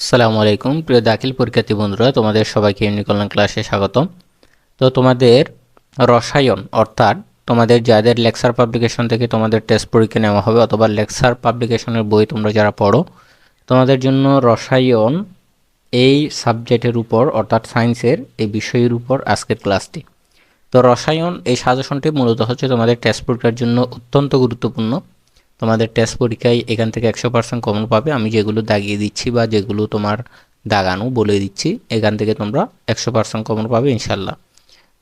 আসসালামু আলাইকুম প্রিয় দাখিল পরীক্ষার্থী বন্ধুরা, তোমাদের সবাইকে ইউনিকল্যাণ ক্লাসে স্বাগতম। তো তোমাদের রসায়ন অর্থাৎ তোমাদের যাদের লেকচার পাবলিকেশন থেকে তোমাদের টেস্ট পরীক্ষা নেওয়া হবে অথবা লেকচার পাবলিকেশনের বই তোমরা যারা পড়ো, তোমাদের জন্য রসায়ন এই সাবজেক্টের উপর অর্থাৎ সায়েন্সের এই বিষয়ের উপর আজকের ক্লাসটি। তো রসায়ন এই সাজেশনটি মূলত হচ্ছে তোমাদের টেস্ট পরীক্ষার জন্য অত্যন্ত গুরুত্বপূর্ণ। তোমাদের টেস্ট পরীক্ষায় এখান থেকে 100% কমন পাবে। আমি যেগুলো দাগিয়ে দিচ্ছি বা যেগুলো তোমার দাগানো বলে দিচ্ছি, এখান থেকে তোমরা 100% কমন পাবে ইনশাল্লাহ।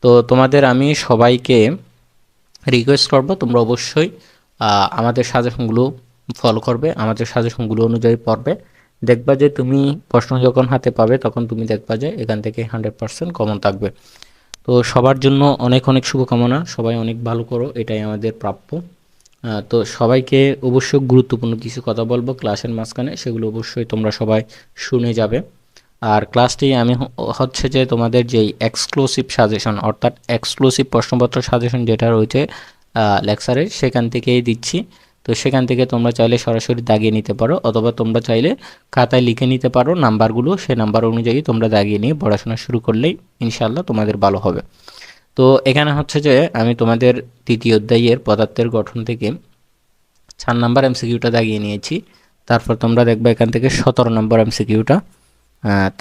তো তোমাদের আমি সবাইকে রিকোয়েস্ট করবো তোমরা অবশ্যই আমাদের সাজেশনগুলো ফলো করবে, আমাদের সাজেশনগুলো অনুযায়ী পড়বে। দেখবা যে তুমি প্রশ্ন যখন হাতে পাবে তখন তুমি দেখবা যে এখান থেকে 100% কমন থাকবে। তো সবার জন্য অনেক অনেক শুভকামনা, সবাই অনেক ভালো করো, এটাই আমাদের প্রাপ্য। তো সবাইকে অবশ্যই গুরুত্বপূর্ণ কিছু কথা বলবো ক্লাসের মাঝখানে, সেগুলো অবশ্যই তোমরা সবাই শুনে যাবে। আর ক্লাসটি আমি হচ্ছে যে তোমাদের যেই এক্সক্লুসিভ সাজেশন অর্থাৎ এক্সক্লুসিভ প্রশ্নপত্র সাজেশন যেটা রয়েছে লেকচারে, সেখান থেকেই দিচ্ছি। তো সেখান থেকে তোমরা চাইলে সরাসরি দাগিয়ে নিতে পারো অথবা তোমরা চাইলে খাতায় লিখে নিতে পারো নাম্বারগুলো, সেই নাম্বার অনুযায়ী তোমরা দাগিয়ে নিয়ে পড়াশোনা শুরু করলেই ইনশাল্লাহ তোমাদের ভালো হবে। তো এখানে হচ্ছে যে আমি তোমাদের তৃতীয় অধ্যায়ের পদার্থের গঠন থেকে 4 নম্বর এমসিকিউটা দাগিয়ে নিয়েছি। তারপর তোমরা দেখবে এখান থেকে 17 নম্বর এমসিকিউটা।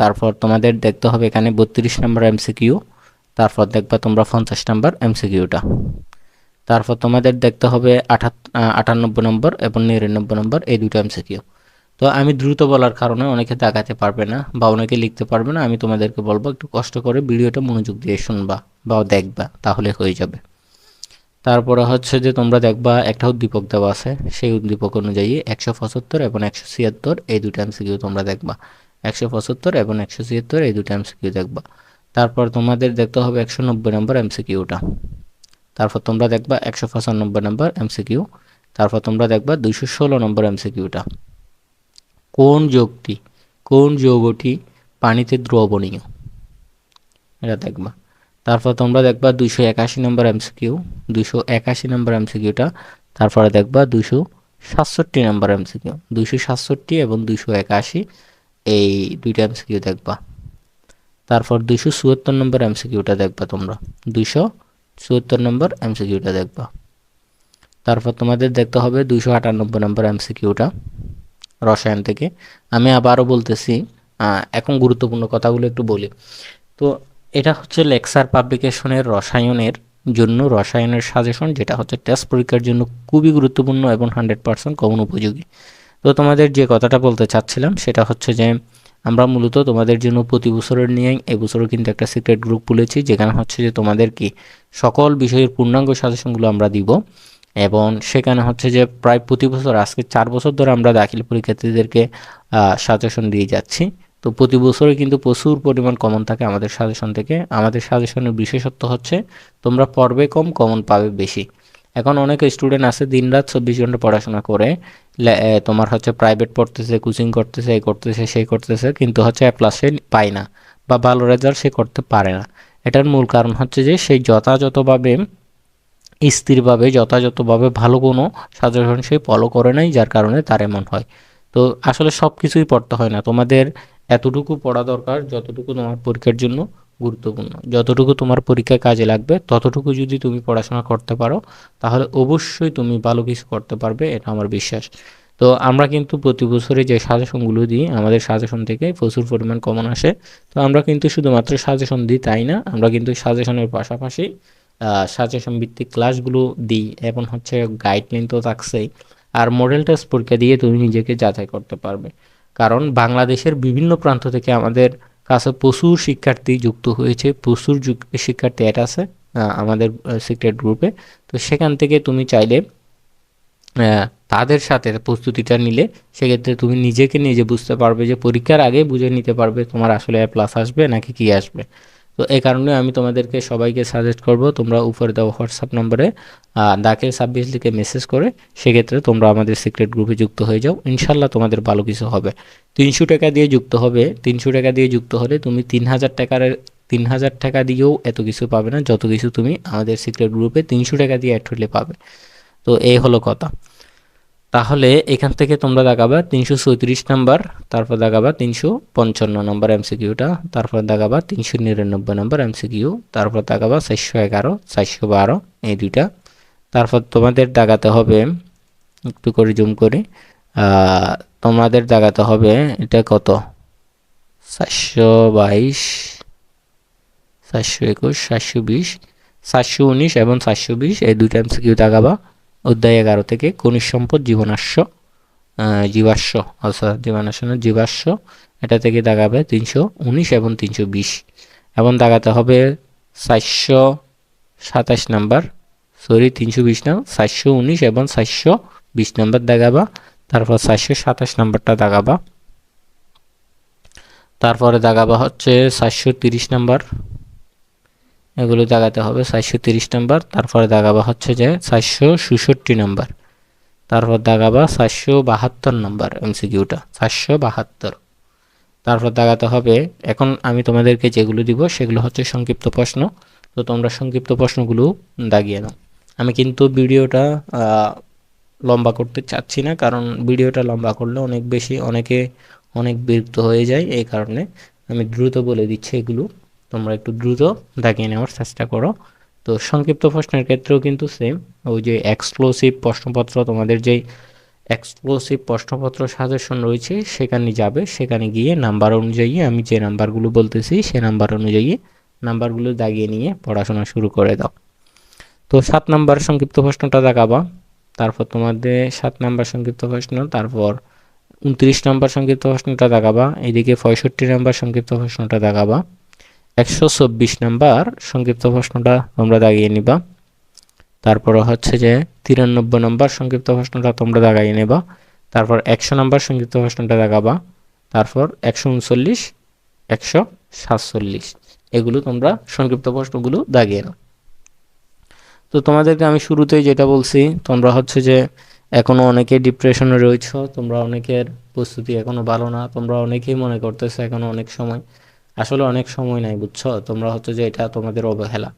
তারপর তোমাদের দেখতে হবে এখানে 32 নম্বর এমসিকিউ। তারপর দেখবা তোমরা 50 নম্বর এমসিকিউটা। তারপর তোমাদের দেখতে হবে 98 নম্বর এবং 99 নম্বর এই দুটো এমসিকিউ। তো আমি দ্রুত বলার কারণে অনেকে দাগাতে পারবে না বা অনেকে লিখতে পারবে না, আমি তোমাদেরকে বলবো একটু কষ্ট করে ভিডিওটা মনোযোগ দিয়ে শুনবা বা দেখবা, তাহলে হয়ে যাবে। তারপরে হচ্ছে যে তোমরা দেখবা একটা উদ্দীপক দেওয়া আছে, সেই উদ্দীপক অনুযায়ী 175 এবং 176 এই দুটো এমসিকিউ তোমরা দেখবা। 175 এবং 176 এই দুটো এমসিকিউ দেখবা। তারপর তোমাদের দেখতে হবে 190 নম্বর এমসিকিউটা। তারপর তোমরা দেখবা 195 নম্বর এমসিকিউ। তারপর তোমরা দেখবা 216 নম্বর এমসিকিউটা। কোন যৌগটি পানিতে দ্রবণীয়, এটা দেখবা। তারপর তোমরা দেখবা 281 নম্বর এমসিকিউ, 281 নম্বর এমসিকিউটা। তারপরে দেখবা 267 নম্বর এমসিকিউ, 267 এবং 281 এই দুইটা এমসিকিউ দেখবা। তারপর 274 নম্বর এমসিকিউটা দেখবা তোমরা, 274 নম্বর এমসিকিউটা দেখবা। তারপর তোমাদের দেখতে হবে 298 নম্বর এমসিকিউটা রসায়ন থেকে। আমি আবারও বলতেছি, এখন গুরুত্বপূর্ণ কথাগুলো একটু বলি। তো এটা হচ্ছে লেকচার পাবলিকেশনের রসায়নের জন্য রসায়নের সাজেশন, যেটা হচ্ছে টেস্ট পরীক্ষার জন্য খুবই গুরুত্বপূর্ণ এবং 100% কমন উপযোগী। তো তোমাদের যে কথাটা বলতে চাচ্ছিলাম সেটা হচ্ছে যে আমরা মূলত তোমাদের জন্য প্রতি বছরের নিয়ে এবছরও কিন্তু একটা সিক্রেট গ্রুপ খুলেছি, যেখানে হচ্ছে যে তোমাদের কি সকল বিষয়ের পূর্ণাঙ্গ সাজেশনগুলো আমরা দিব। এবং সেখানে হচ্ছে যে প্রায় প্রতি বছর আজকে 4 বছর ধরে আমরা দাখিল পরীক্ষার্থীদেরকে সাজেশন দিয়ে যাচ্ছি। তো প্রতি বছরই কিন্তু প্রচুর পরিমাণ কমন থাকে আমাদের সাজেশন থেকে। আমাদের সাজেশনের বিশেষত্ব হচ্ছে তোমরা পড়বে কম, কমন পাবে বেশি। এখন অনেক স্টুডেন্ট আছে দিনরাত 24 ঘন্টা পড়াশোনা করে, তোমার হচ্ছে প্রাইভেট পড়তেছে, কোচিং করতেছে, এই করতেছে, সেই করতেছে, কিন্তু হচ্ছে এ প্লাস সে পায় না বা ভালো রেজাল্ট সে করতে পারে না। এটার মূল কারণ হচ্ছে যে সেই যথাযথভাবে স্থিরভাবে যথাযথভাবে ভালো কোনো সাজেশন সে ফলো করে নাই, যার কারণে তার এমন হয়। তো আসলে সব কিছুই পড়তে হয় না, তোমাদের এতটুকু পড়া দরকার যতটুকু তোমার পরীক্ষার জন্য গুরুত্বপূর্ণ, যতটুকু তোমার পরীক্ষায় কাজে লাগবে ততটুকু যদি তুমি পড়াশোনা করতে পারো তাহলে অবশ্যই তুমি ভালো কিছু করতে পারবে, এটা আমার বিশ্বাস। তো আমরা কিন্তু প্রতি বছরে যে সাজেশনগুলো দিই আমাদের সাজেশন থেকে প্রচুর পরিমাণ কমন আসে। তো আমরা কিন্তু শুধুমাত্র সাজেশন দিই তাই না, আমরা কিন্তু সাজেশনের পাশাপাশি সাজেশন ভিত্তিক ক্লাসগুলো দিই এবং হচ্ছে গাইডলাইন তো থাকছেই। আর মডেল টেস্ট পরীক্ষা দিয়ে তুমি নিজেকে যাচাই করতে পারবে, কারণ বাংলাদেশের বিভিন্ন প্রান্ত থেকে আমাদের কাছে প্রচুর শিক্ষার্থী যুক্ত হয়েছে, প্রচুর শিক্ষার্থী অ্যাড আছে আমাদের সিক্রেট গ্রুপে। তো সেখান থেকে তুমি চাইলে তাদের সাথে প্রস্তুতিটা নিলে সেক্ষেত্রে তুমি নিজেকে নিজে বুঝতে পারবে, যে পরীক্ষার আগে বুঝে নিতে পারবে তোমার আসলে এ প্লাস আসবে নাকি কি আসবে। তো এই কারণে আমি তোমাদেরকে সবাইকে সাজেস্ট করব তোমরা উপরে দেওয়া হোয়াটসঅ্যাপ নম্বরে দাখিল 26 লিখে মেসেজ করে সেক্ষেত্রে তোমরা আমাদের সিক্রেট গ্রুপে যুক্ত হয়ে যাও, ইনশাল্লাহ তোমাদের ভালো কিছু হবে। 300 টাকা দিয়ে যুক্ত হবে, 300 টাকা দিয়ে যুক্ত হলে তুমি 3000 টাকা দিয়েও এত কিছু পাবে না যত কিছু তুমি আমাদের সিক্রেট গ্রুপে 300 টাকা দিয়ে অ্যাড হলে পাবে। তো এই হলো কথা। তাহলে এখান থেকে তোমরা দেখাবা 334 নাম্বার, তারপর দেখাবা 355 নাম্বার এমসিকিউটা, তারপর দেখাবা 399 নাম্বার এমসিকিউ, তারপর দেখাবা 411, 412 এই দুইটা। তারপর তোমাদের দেখাতে হবে, একটু করে জুম করে, তোমাদের দেখাতে হবে এটা কত, 422, 421, 420, 419 এবং 420 এই দুইটা এমসিকিউ দেখাবা অধ্যায় 11 থেকে খনিজ সম্পদ জীবাশ্ম, জীবাশ্ম এটা থেকে দেখাবে 319 এবং 320, এবং দেখাতে হবে 427 নাম্বার, সরি 320 না, 419 এবং 420 নাম্বার দেখাবা। তারপর 427 নাম্বারটা দেখাবা। তারপরে দেখাবা হচ্ছে 430 নাম্বার, এগুলো দেখাতে হবে 430 নাম্বার। তারপরে দেখাবা হচ্ছে যে 466 নাম্বার, তারপর দেখাবা 472 নাম্বার এমসিকিউটা, 472। তারপর দেখাতে হবে, এখন আমি তোমাদেরকে যেগুলো দিব সেগুলো হচ্ছে সংক্ষিপ্ত প্রশ্ন, তো তোমরা সংক্ষিপ্ত প্রশ্নগুলো দাগিয়ে নাও। আমি কিন্তু ভিডিওটা লম্বা করতে চাচ্ছি না, কারণ ভিডিওটা লম্বা করলে অনেক বিরক্ত হয়ে যায়, এই কারণে আমি দ্রুত বলে দিচ্ছি এগুলো, তোমরা একটু দ্রুত দাগিয়ে নেওয়ার চেষ্টা করো। তো সংক্ষিপ্ত প্রশ্নের ক্ষেত্রেও কিন্তু সেম, ওই যে এক্সক্লুসিভ প্রশ্নপত্র, তোমাদের যেই এক্সক্লুসিভ প্রশ্নপত্র সাজেশন রয়েছে সেখানে যাবে, সেখানে গিয়ে নাম্বার অনুযায়ী আমি যে নাম্বারগুলো বলতেছি সে নাম্বার অনুযায়ী নাম্বারগুলো দাগিয়ে নিয়ে পড়াশোনা শুরু করে দাও। তো 7 নাম্বার সংক্ষিপ্ত প্রশ্নটা দেখাবা, তারপর তোমাদের 7 নাম্বার সংক্ষিপ্ত প্রশ্ন, তারপর 29 নাম্বার সংক্ষিপ্ত প্রশ্নটা দেখাবা, এদিকে 65 নাম্বার সংক্ষিপ্ত প্রশ্নটা দেখাবা, 124 নাম্বার সংক্ষিপ্ত প্রশ্নটা তোমরা দাগিয়ে নিবা, তারপর হচ্ছে যে 93 নাম্বার সংক্ষিপ্ত প্রশ্নটা তোমরা দাগিয়ে নেবা, তারপর 100 নাম্বার সংক্ষিপ্ত প্রশ্নটা দেখাবা, তারপর 139, 147 এগুলো তোমরা সংক্ষিপ্ত প্রশ্নগুলো দাগিয়ে নাও। তো তোমাদেরকে আমি শুরুতেই যেটা বলছি, তোমরা হচ্ছে যে এখনো অনেকে ডিপ্রেশনে রয়েছো, তোমরা অনেকের প্রস্তুতি এখনো ভালো না, তোমরা অনেকেই মনে করতেছো এখনো অনেক সময়, আসলে অনেক সময় নাই, বুঝছো, তোমরা হচ্ছে যে এটা তোমাদের অবহেলা।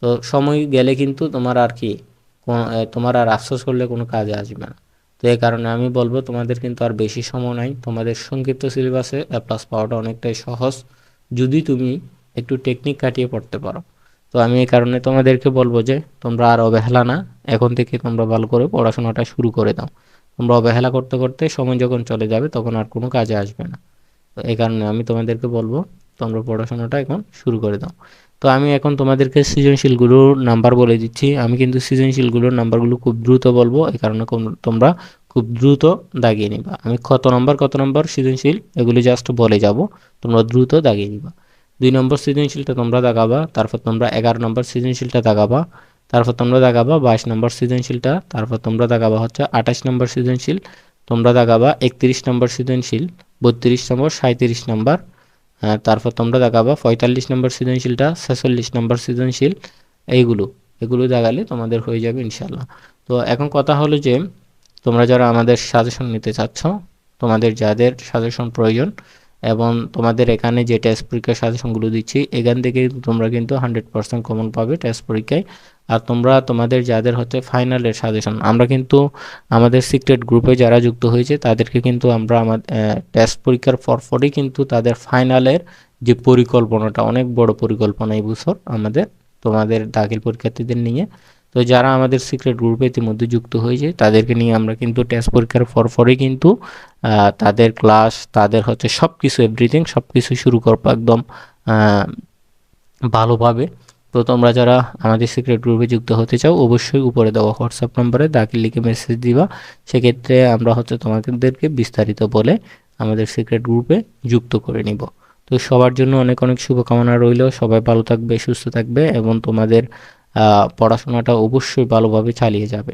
তো সময় গেলে কিন্তু তোমার আর আফসোস করলে কোনো কাজে আসবে না। তো এই কারণে আমি বলবো তোমাদের কিন্তু আর বেশি সময় নাই, তোমাদের সংক্ষিপ্ত সিলেবাসে এ প্লাস পাওয়াটা অনেকটাই সহজ যদি তুমি একটু টেকনিক কাটিয়ে পড়তে পারো। তো আমি এই কারণে তোমাদেরকে বলবো যে তোমরা আর অবহেলা না, এখন থেকে তোমরা ভালো করে পড়াশোনাটা শুরু করে দাও। তোমরা অবহেলা করতে করতে সময় যখন চলে যাবে তখন আর কোনো কাজে আসবে না। তো এই কারণে আমি তোমাদেরকে বলবো তোমরা পড়াশোনাটা এখন শুরু করে দাও। তো আমি এখন তোমাদেরকে সৃজনশীলগুলোর নাম্বার বলে দিচ্ছি, আমি কিন্তু সৃজনশীলগুলোর নাম্বারগুলো খুব দ্রুত বলবো, এই কারণে তোমরা খুব দ্রুত দাগিয়ে নিবা। আমি কত নম্বর সৃজনশীল এগুলো জাস্ট বলে যাব, তোমরা দ্রুত দাগিয়ে নিবা। 2 নম্বর সৃজনশীলটা তোমরা দাগাবা, তারপর তোমরা 11 নম্বর সৃজনশীলটা দাগাবা, তারপর তোমরা দাগাবা 22 নম্বর সৃজনশীলটা, তারপর তোমরা দাগাবা হচ্ছে 28 নম্বর সৃজনশীল, তোমরা দাগাবা 31 নম্বর সৃজনশীল, 32 নম্বর, 37 নম্বর, তারপর তোমরা দেখাবা 45 নম্বর সৃজনশীলটা, 46 নম্বর সৃজনশীল, এগুলো দেখালে তোমাদের হয়ে যাবে ইনশাল্লাহ। তো এখন কথা হলো যে তোমরা যারা আমাদের সাজেশন নিতে চাচ্ছ, তোমাদের যাদের সাজেশন প্রয়োজন এবং তোমাদের এখানে যে টেস্ট পরীক্ষার সাজেশনগুলো দিচ্ছি এখান থেকে তোমরা কিন্তু 100% কমন পাবে টেস্ট পরীক্ষায়। আর তোমরা তোমাদের যাদের হচ্ছে ফাইনালের সাজেশন, আমরা কিন্তু আমাদের সিক্রেট গ্রুপে যারা যুক্ত হয়েছে তাদেরকে কিন্তু আমরা আমাদের টেস্ট পরীক্ষার পরপরই কিন্তু তাদের ফাইনালের যে পরিকল্পনাটা, অনেক বড় পরিকল্পনা এই বছর আমাদের তোমাদের দাখিল পরীক্ষার্থীদের নিয়ে। তো যারা আমাদের সিক্রেট গ্রুপে ইতিমধ্যে যুক্ত হয়েছে তাদেরকে নিয়ে আমরা কিন্তু টেস্ট পরীক্ষার পরপরই কিন্তু তাদের ক্লাস, তাদের হচ্ছে সব কিছু এভরিথিং সব কিছু শুরু করবো একদম ভালোভাবে। তো তোমরা যারা আমাদের সিক্রেট গ্রুপে যুক্ত হতে চাও অবশ্যই উপরে দেওয়া হোয়াটসঅ্যাপ নম্বরে দাখিল লিখে মেসেজ দিবা, সেক্ষেত্রে আমরা হচ্ছে তোমাদেরকে বিস্তারিত বলে আমাদের সিক্রেট গ্রুপে যুক্ত করে নিব। তো সবার জন্য অনেক অনেক শুভকামনা রইল, সবাই ভালো থাকবে, সুস্থ থাকবে এবং তোমাদের পড়াশোনাটা অবশ্যই ভালোভাবে চালিয়ে যাবে।